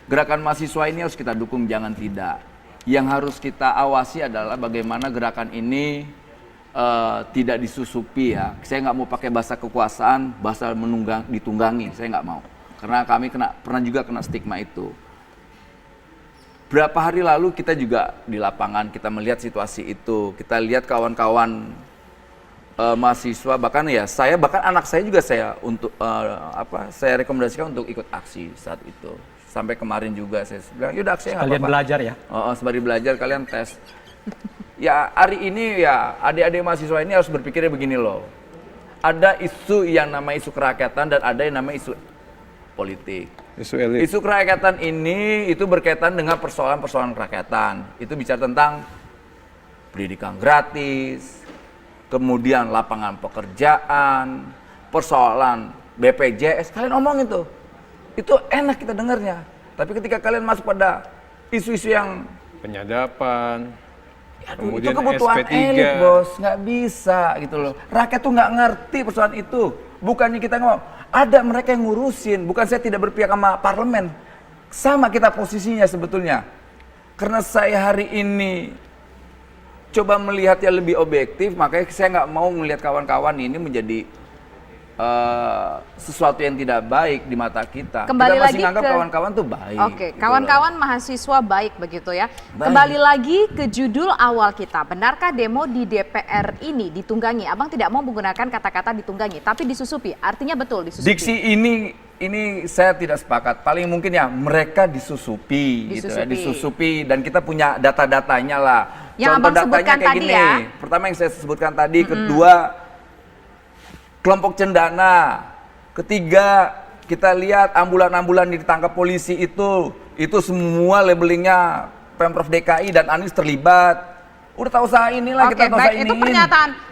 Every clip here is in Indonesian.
Gerakan mahasiswa ini harus kita dukung, jangan tidak. Yang harus kita awasi adalah bagaimana gerakan ini tidak disusupi ya. Saya nggak mau pakai bahasa kekuasaan, bahasa ditunggangi, saya nggak mau. Karena kami pernah juga kena stigma itu. Berapa hari lalu kita juga di lapangan, kita melihat situasi itu. Kita lihat kawan-kawan mahasiswa, bahkan anak saya juga saya rekomendasikan untuk ikut aksi saat itu. Sampai kemarin juga saya bilang, yaudah aksi nggak apa-apa. Kalian belajar ya? Sembari belajar kalian tes. Ya hari ini ya adik-adik mahasiswa ini harus berpikirnya begini loh. Ada isu yang nama isu kerakyatan dan ada yang nama isu politik. Isu elit. Isu kerakyatan ini itu berkaitan dengan persoalan-persoalan kerakyatan. Itu bicara tentang pendidikan gratis, kemudian lapangan pekerjaan, persoalan BPJS, kalian omong itu enak kita dengarnya. Tapi ketika kalian masuk pada isu-isu yang penyadapan, itu kebutuhan SP3. elit bos, nggak bisa gitu loh. Rakyat tuh nggak ngerti persoalan itu. Bukannya kita ngomong, ada mereka yang ngurusin. Bukan saya tidak berpihak sama parlemen. Sama kita posisinya sebetulnya. Karena saya hari ini coba melihat yang lebih objektif, makanya saya nggak mau melihat kawan-kawan ini menjadi sesuatu yang tidak baik di mata kita. Kembali kita masih lagi nganggap ke kawan-kawan tuh baik. Oke, gitu kawan-kawan loh. mahasiswa baik begitu ya. Baik. Kembali lagi ke judul awal kita. Benarkah demo di DPR ini ditunggangi? Abang tidak mau menggunakan kata-kata ditunggangi, tapi disusupi. Artinya betul disusupi. Diksi ini saya tidak sepakat. Paling mungkin ya mereka disusupi. Gitu ya, disusupi dan kita punya data-datanya lah. Yang Contoh Abang datanya sebutkan kayak tadi gini. ya. Pertama yang saya sebutkan tadi, kedua kelompok cendana, ketiga kita lihat ambulan-ambulan ditangkap polisi itu semua labelingnya Pemprov DKI dan Anies terlibat. Udah tahu usaha inilah kita tahu usaha baik, itu ini.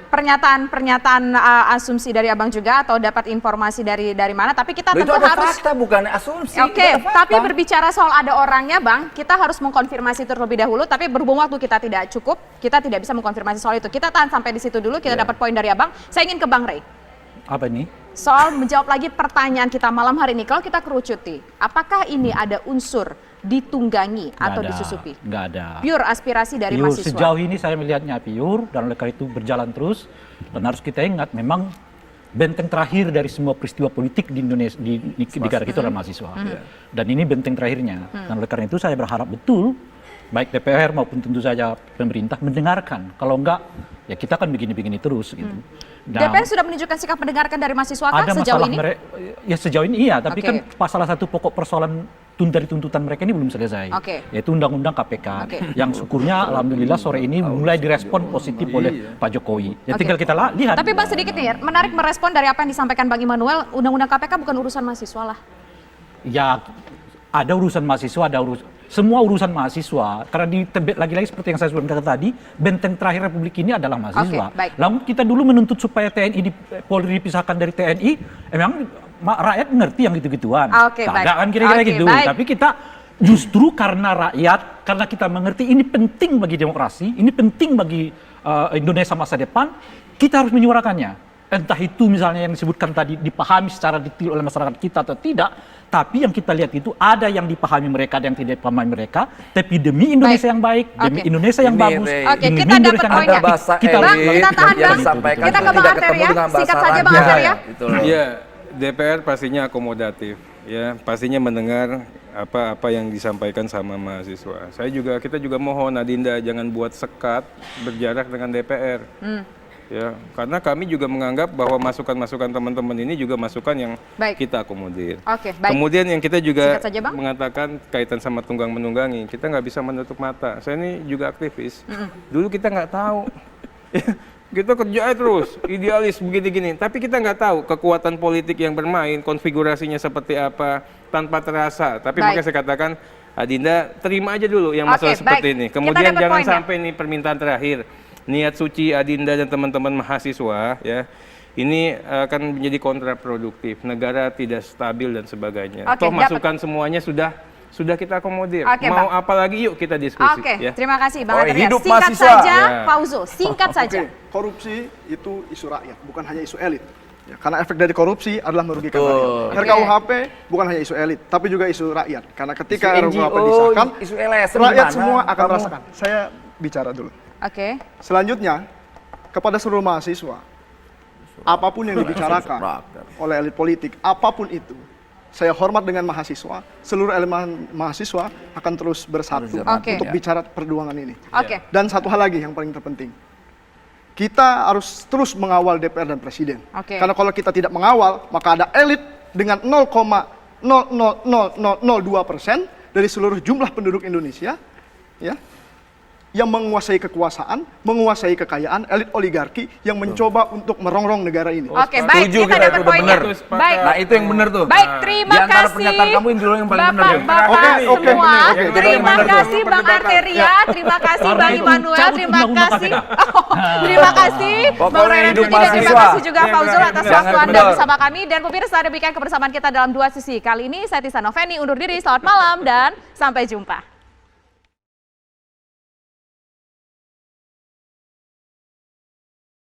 pernyataan asumsi dari Abang juga atau dapat informasi dari mana? Tapi kita Itu tentu ada harus fakta bukan asumsi. Oke, itu ada fakta. tapi berbicara soal ada orangnya, Bang, kita harus mengkonfirmasi terlebih dahulu. Tapi berhubung waktu kita tidak cukup, kita tidak bisa mengkonfirmasi soal itu. Kita tahan sampai di situ dulu. Kita dapat poin dari Abang. Saya ingin ke Bang Rey. Apa ini? Soal menjawab lagi pertanyaan kita malam hari ini. Kalau kita kerucuti, apakah ini ada unsur ditunggangi atau disusupi? Nggak ada. Pure aspirasi dari Pure, mahasiswa. sejauh ini saya melihatnya pure dan oleh karena itu berjalan terus. Dan harus kita ingat memang benteng terakhir dari semua peristiwa politik di Indonesia di negara kita adalah mahasiswa. Dan ini benteng terakhirnya. Dan oleh karena itu saya berharap betul baik DPR maupun tentu saja pemerintah mendengarkan. Kalau enggak ya kita akan begini-begini terus gitu. Nah, DPR sudah menunjukkan sikap mendengarkan dari mahasiswa kah ada sejauh masalah ini? Ya sejauh ini iya, tapi Oke. kan salah satu pokok persoalan dari tuntutan mereka ini belum selesai, Oke. yaitu Undang-Undang KPK. Oke. Yang syukurnya alhamdulillah sore ini mulai direspon positif oleh Pak Jokowi. Ya tinggal kita lihat. Tapi Bang sedikit nih, menarik merespon dari apa yang disampaikan Bang Immanuel, Undang-Undang KPK bukan urusan mahasiswa lah. Ya ada urusan mahasiswa, semua urusan mahasiswa. Karena lagi-lagi seperti yang saya sebutkan tadi, benteng terakhir Republik ini adalah mahasiswa. Oke, baik. Lalu kita dulu menuntut supaya Polri dipisahkan dari TNI, memang rakyat ngerti yang gitu-gituan. Oke, baik. Ada kan kira-kira Oke, gitu. baik. Tapi kita justru karena karena kita mengerti ini penting bagi demokrasi, ini penting bagi Indonesia masa depan, kita harus menyuarakannya. Entah itu misalnya yang disebutkan tadi dipahami secara detail oleh masyarakat kita atau tidak, tapi yang kita lihat itu ada yang dipahami mereka, ada yang tidak dipahami mereka, tapi demi Indonesia yang baik, demi Oke. Indonesia yang Ini, bagus, Rey. Oke, demi kita Indonesia dapat yang poinnya. baik, Ada bahasa kita Bang, elit kita tahan, yang Bang. disampaikan Kita ke Bang tidak Arter ketemu ya. dengan bahasa Singkat saja, Bang raja, Arter ya. gitu loh. Iya, DPR pastinya akomodatif, ya pastinya mendengar apa yang disampaikan sama mahasiswa. Kita juga mohon Adinda jangan buat sekat berjarak dengan DPR. Ya, karena kami juga menganggap bahwa masukan-masukan teman-teman ini juga masukan yang Baik. kita akomodir. Oke, baik. Kemudian yang kita juga Singkat saja, Bang. mengatakan kaitan sama tunggang menunggangi, kita nggak bisa menutup mata. Saya ini juga aktivis. Dulu kita nggak tahu. Kita kerja terus, idealis begini-gini. Tapi kita nggak tahu kekuatan politik yang bermain, konfigurasinya seperti apa, tanpa terasa. Tapi Baik. makanya saya katakan, Adinda terima aja dulu yang Oke, masalah seperti baik. ini. Kita Kemudian dapat jangan poinnya. sampai ini permintaan terakhir. Niat suci Adinda dan teman-teman mahasiswa ya ini akan menjadi kontraproduktif. Negara tidak stabil dan sebagainya. Oke, Toh dapat. masukan semuanya sudah kita akomodir. Oke, Mau Bang. apa lagi yuk kita diskusi Oke, ya. terima kasih Bang Oh, Arter ya. hidup Singkat mahasiswa. saja, Ya. Pak Uzo, singkat saja. Oke, korupsi itu isu rakyat, bukan hanya isu elit. Ya, karena efek dari korupsi adalah merugikan rakyat. RKUHP bukan hanya isu elit, tapi juga isu rakyat. Karena ketika Isu RKUHP NGO, disahkan, isu LSM rakyat gimana? semua akan Kamu- merasakan. Saya bicara dulu. Oke. Selanjutnya, kepada seluruh mahasiswa, apapun yang dibicarakan oleh elit politik, apapun itu, saya hormat dengan mahasiswa, seluruh elemen mahasiswa akan terus bersatu Oke. untuk bicara perjuangan ini. Oke. Dan satu hal lagi yang paling terpenting, kita harus terus mengawal DPR dan Presiden. Oke. Karena kalau kita tidak mengawal, maka ada elit dengan 0,00002% dari seluruh jumlah penduduk Indonesia, ya, yang menguasai kekuasaan, menguasai kekayaan, elit oligarki yang mencoba untuk merongrong negara ini. Oke, baik, Setuju kita kita, dapat itu udah poinnya. benar. Baik. Nah, itu yang benar tuh. Baik, terima Di antara kasih. pernyataan kamu yang dulu yang paling benar ya. Bapak-bapak Oke, semua. benar. Oke, itu yang Terima benar tuh. kasih Bang Arteria, terima kasih Karena Bang itu Immanuel, cabut terima undang-undang kasih. KPK. Terima kasih Bang Pokoknya Raihan hidup Rudi dan terima mahasiswa. kasih juga Fauzul atas Jangan waktu Anda kendor. bersama kami. Dan pemirsa, demikian kebersamaan kita dalam Dua Sisi. Kali ini saya Tisa Noveni undur diri, selamat malam dan sampai jumpa.